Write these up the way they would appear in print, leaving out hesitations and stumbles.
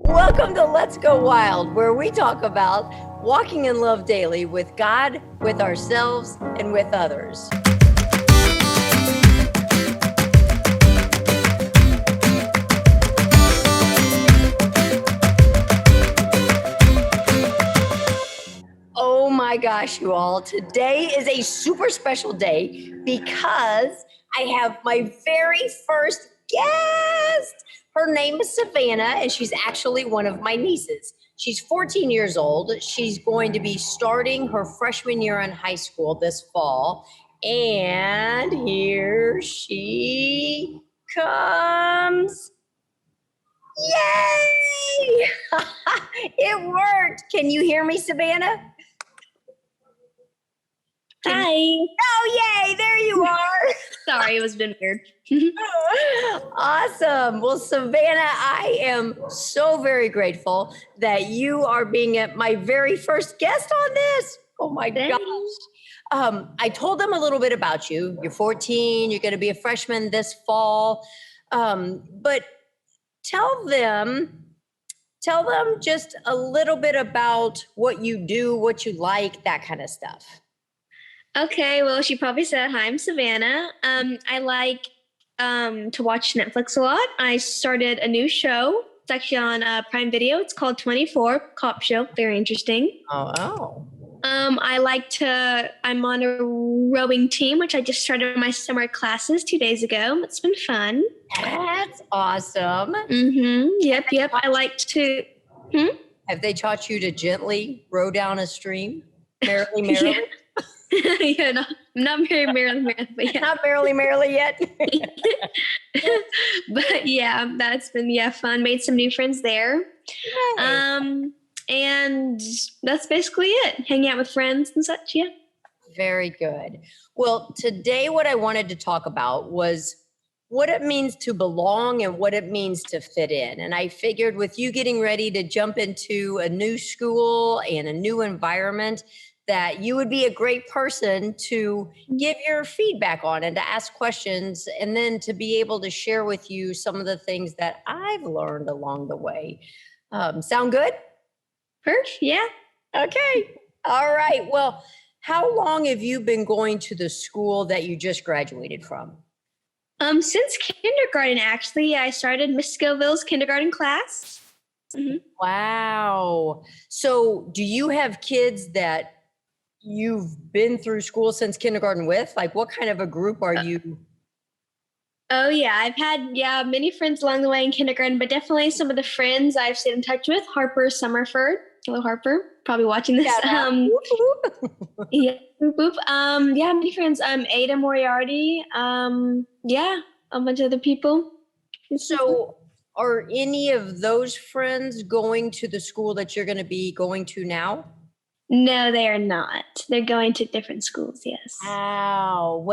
Welcome to Let's Go Wild, where we talk about walking in love daily with God, with ourselves, and with others. Oh my gosh, you all. Today is a super special day because I have my very first guest. Her name is Savannah, and she's actually one of my nieces. She's 14 years old. She's going to be starting her freshman year in high school this fall. And here she comes. Yay! It worked. Can you hear me, Savannah? Hi. Oh, yay, there you are. Sorry, it was been weird. Awesome. Well, Savannah, I am so very grateful that you are being my very first guest on this. Oh my Thanks. gosh. I told them a little bit about you. You're 14, you're going to be a freshman this fall. But tell them just a little bit about what you do, what you like, that kind of stuff. Okay, well, she probably said, hi, I'm Savannah. I like to watch Netflix a lot. I started a new show. It's actually on Prime Video. It's called 24, cop show. Very interesting. Oh. I'm on a rowing team, which I just started my summer classes 2 days ago. It's been fun. That's awesome. Yep. I like to... Have they taught you to gently row down a stream? Merrily? Yeah, no, not merrily, but yeah. Not merrily yet. But yeah, that's been fun. Made some new friends there. Nice. And that's basically it. Hanging out with friends and such, yeah. Very good. Well, today what I wanted to talk about was what it means to belong and what it means to fit in. And I figured with you getting ready to jump into a new school and a new environment, that you would be a great person to give your feedback on and to ask questions, and then to be able to share with you some of the things that I've learned along the way. Sound good? Perfect, yeah. Okay. All right. Well, how long have you been going to the school that you just graduated from? Since kindergarten, actually. I started Miss Scoville's kindergarten class. Mm-hmm. Wow. So do you have kids that you've been through school since kindergarten with? Like, what kind of a group are you? Oh yeah, I've had many friends along the way in kindergarten, but definitely some of the friends I've stayed in touch with. Harper Summerford, hello Harper, probably watching this. Yeah, many friends. Ada Moriarty. A bunch of other people. So, are any of those friends going to the school that you're going to be going to now? No, they are not. They're going to different schools, yes. Wow.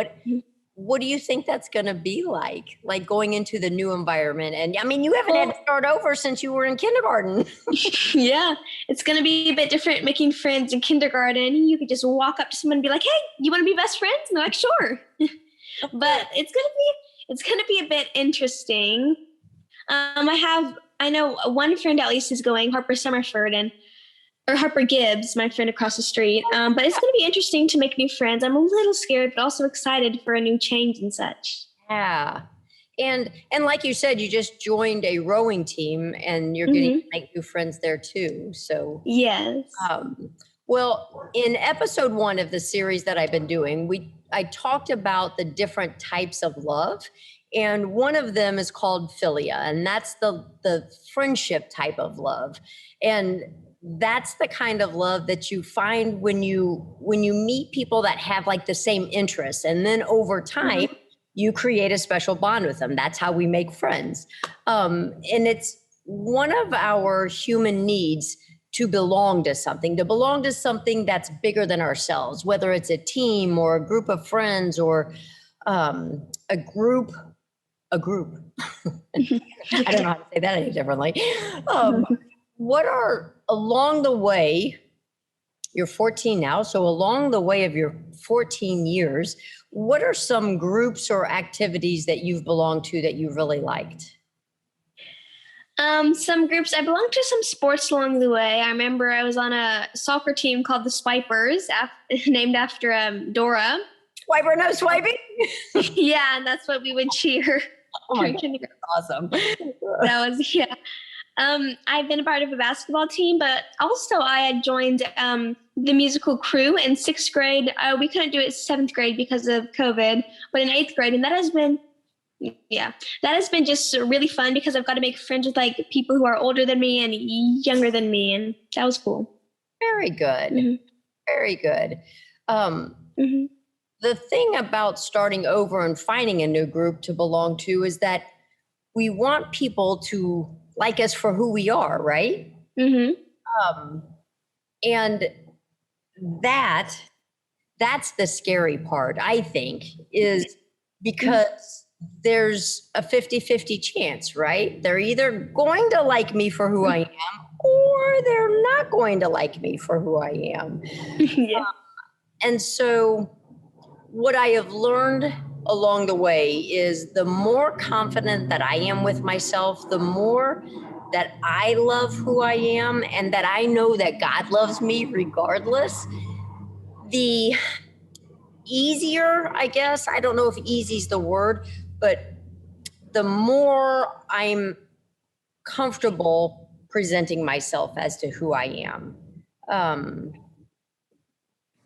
What do you think that's going to be like going into the new environment? And I mean, you haven't had to start over since you were in kindergarten. Yeah, it's going to be a bit different making friends in kindergarten. You could just walk up to someone and be like, hey, you want to be best friends? And they're like, sure. But it's going to be a bit interesting. I know one friend at least is going, Harper Summerford, or Harper Gibbs, my friend across the street. But it's going to be interesting to make new friends. I'm a little scared, but also excited for a new change and such. Yeah. And like you said, you just joined a rowing team and you're getting to make new friends there too. So yes. Well, in episode 1 of the series that I've been doing, I talked about the different types of love. And one of them is called philia, and that's the friendship type of love. And that's the kind of love that you find when you meet people that have like the same interests, and then over time you create a special bond with them. That's how we make friends. And it's one of our human needs to belong to something that's bigger than ourselves, whether it's a team or a group of friends or a group. I don't know how to say that any differently. What are, along the way, you're 14 now, so along the way of your 14 years, what are some groups or activities that you've belonged to that you really liked? Some groups, I belong to some sports along the way. I remember I was on a soccer team called the Swipers, named after Dora. Swiper, no swiping? Yeah, and that's what we would cheer Oh my during God, kindergarten. awesome. That was, yeah. I've been a part of a basketball team, but also I had joined the musical crew in 6th grade. We couldn't do it 7th grade because of COVID, but in 8th grade, and that has been just really fun because I've got to make friends with like people who are older than me and younger than me, and that was cool. Very good. Mhm. Very good. Mhm. The thing about starting over and finding a new group to belong to is that we want people to like us for who we are, right? Mhm. Um, and that's the scary part, I think, is because there's a 50-50 chance, right? They're either going to like me for who I am or they're not going to like me for who I am. Yeah. And so what I have learned along the way is the more confident that I am with myself, the more that I love who I am and that I know that God loves me regardless, the easier, I guess, I don't know if easy is the word, but the more I'm comfortable presenting myself as to who I am. Um,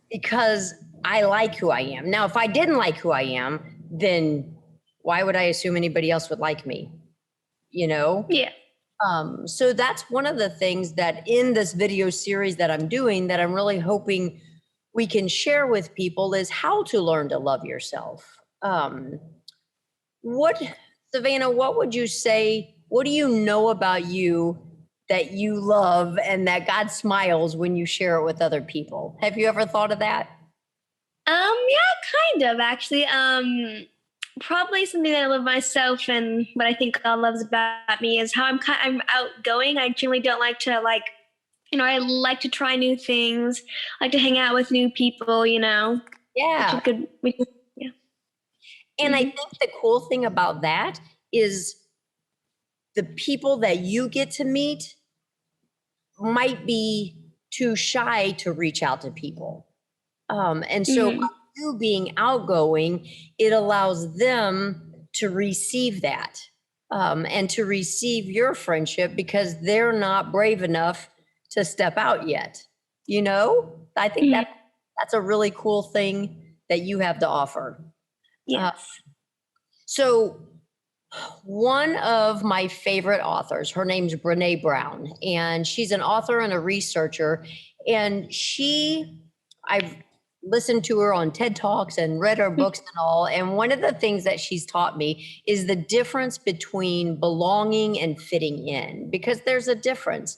because I like who I am. Now, if I didn't like who I am, then why would I assume anybody else would like me? You know? Yeah. So that's one of the things that in this video series that I'm doing that I'm really hoping we can share with people is how to learn to love yourself. What, Savannah, what would you say? What do you know about you that you love and that God smiles when you share it with other people? Have you ever thought of that? Yeah, kind of actually. Probably something that I love myself and what I think God loves about me is how I'm outgoing. I generally don't like to I like to try new things, like to hang out with new people, which Yeah. is good. Yeah. And I Mhm. think the cool thing about that is the people that you get to meet might be too shy to reach out to people. And so by Mhm. you being outgoing, it allows them to receive that and to receive your friendship because they're not brave enough to step out yet. You know, I think Mhm. that's a really cool thing that you have to offer. Uh, Yes. so one of my favorite authors, her name's Brene Brown, and she's an author and a researcher. And I've listened to her on TED Talks and read her books and all. And one of the things that she's taught me is the difference between belonging and fitting in, because there's a difference.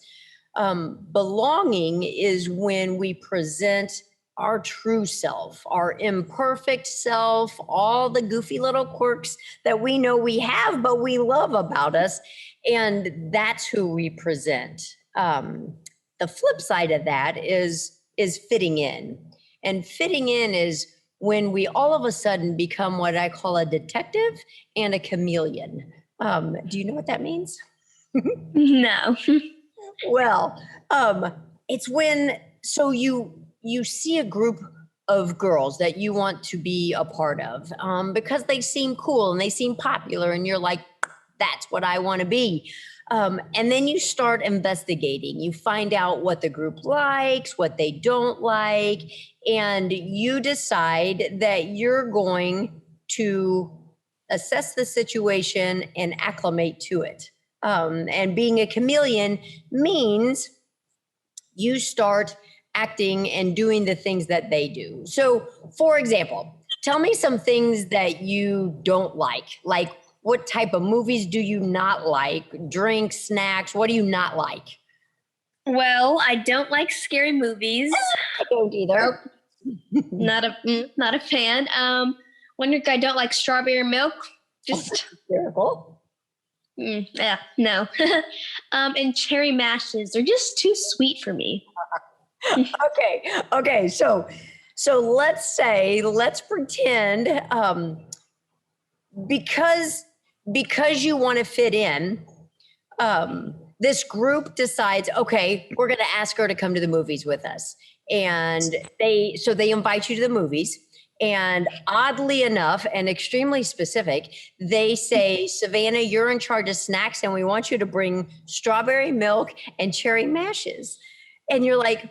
Belonging is when we present our true self, our imperfect self, all the goofy little quirks that we know we have, but we love about us. And that's who we present. The flip side of that is fitting in. And fitting in is when we all of a sudden become what I call a detective and a chameleon. Do you know what that means? No. Well, it's when so you see a group of girls that you want to be a part of because they seem cool and they seem popular, and you're like, that's what I want to be. And then you start investigating. You find out what the group likes, what they don't like, and you decide that you're going to assess the situation and acclimate to it. And being a chameleon means you start acting and doing the things that they do. So, for example, tell me some things that you don't like. Like, what type of movies do you not like? Drinks, snacks, what do you not like? Well, I don't like scary movies. I don't Oh, either. not a fan. One drink I don't like strawberry milk. Just Terrible. yeah, no. And cherry mashes, they're just too sweet for me. Okay. So let's pretend because you want to fit in, this group decides, okay, we're going to ask her to come to the movies with us. And they invite you to the movies. And oddly enough, and extremely specific, they say, Savannah, you're in charge of snacks, and we want you to bring strawberry milk and cherry mashes. And you're like,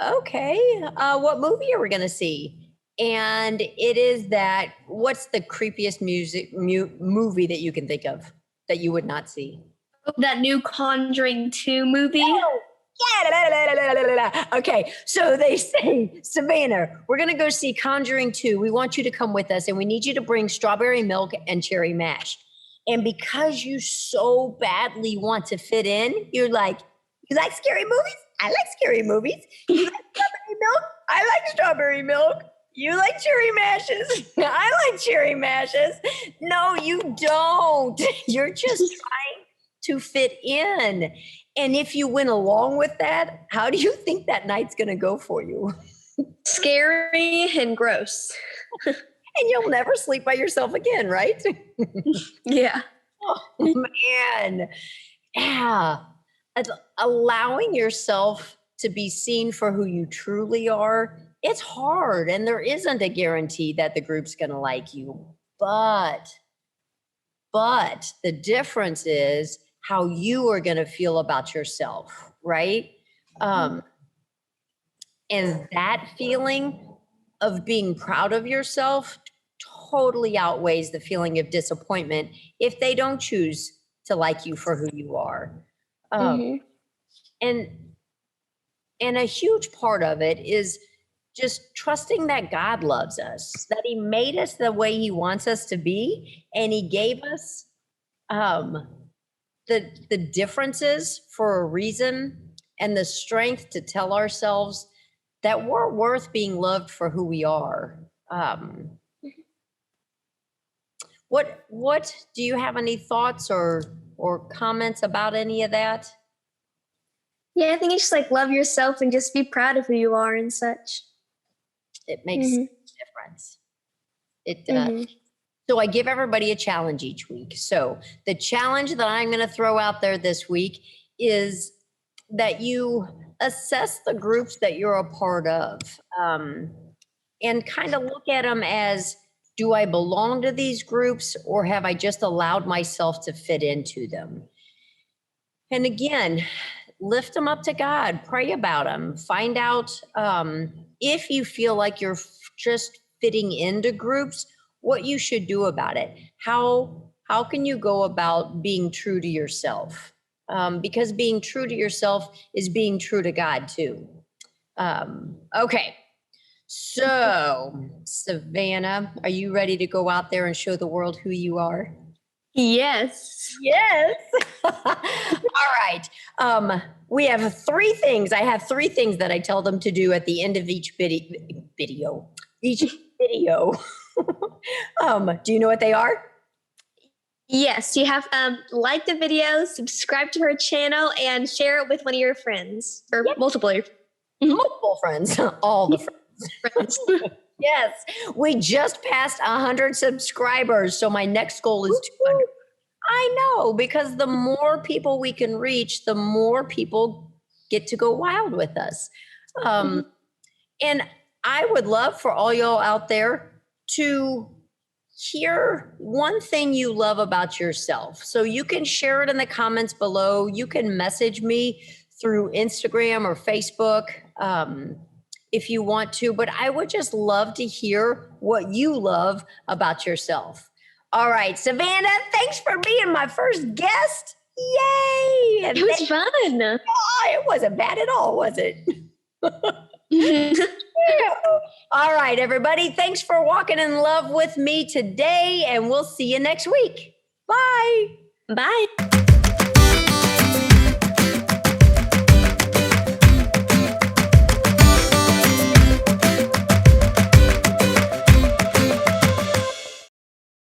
okay, what movie are we going to see? And it is that, what's the creepiest movie that you can think of that you would not see? That new Conjuring 2 movie. Oh, yeah. Okay, so they say, Savannah, we're going to go see Conjuring 2. We want you to come with us, and we need you to bring strawberry milk and cherry mash. And because you so badly want to fit in, you're like, you like scary movies? I like scary movies. You like strawberry milk? I like strawberry milk. You like cherry mashes? I like cherry mashes. No, you don't. You're just trying to fit in. And if you went along with that, how do you think that night's going to go for you? Scary and gross. And you'll never sleep by yourself again, right? Yeah. Oh, man. Yeah. Allowing yourself to be seen for who you truly are, it's hard. And there isn't a guarantee that the group's going to like you. But the difference is how you are going to feel about yourself, right? And that feeling of being proud of yourself totally outweighs the feeling of disappointment if they don't choose to like you for who you are. And a huge part of it is just trusting that God loves us, that he made us the way he wants us to be, and he gave us the differences for a reason, and the strength to tell ourselves that we're worth being loved for who we are. What do you have any thoughts or comments about any of that? Yeah, I think it's just like love yourself and just be proud of who you are and such. It makes a difference. It does. So I give everybody a challenge each week. So the challenge that I'm going to throw out there this week is that you assess the groups that you're a part of, and kind of look at them as, do I belong to these groups, or have I just allowed myself to fit into them? And again, lift them up to God, pray about them, find out if you feel like you're just fitting into groups, what you should do about it. How can you go about being true to yourself? Because being true to yourself is being true to God too. Okay. So, Savannah, are you ready to go out there and show the world who you are? Yes. Yes. All right. We have 3 things. I have 3 things that I tell them to do at the end of each video. Each video. Do you know what they are? Yes, you have like the video, subscribe to her channel, and share it with one of your friends, or multiple friends, all the friends. Yes, we just passed 100 subscribers, so my next goal is 200. I know, because the more people we can reach, the more people get to go wild with us. And I would love for all y'all out there to hear one thing you love about yourself. So you can share it in the comments below. You can message me through Instagram or Facebook if you want to, but I would just love to hear what you love about yourself. All right, Savannah, thanks for being my first guest. Yay! And it was fun. Oh, it wasn't bad at all, was it? All right, everybody. Thanks for walking in love with me today, and we'll see you next week. Bye. Bye.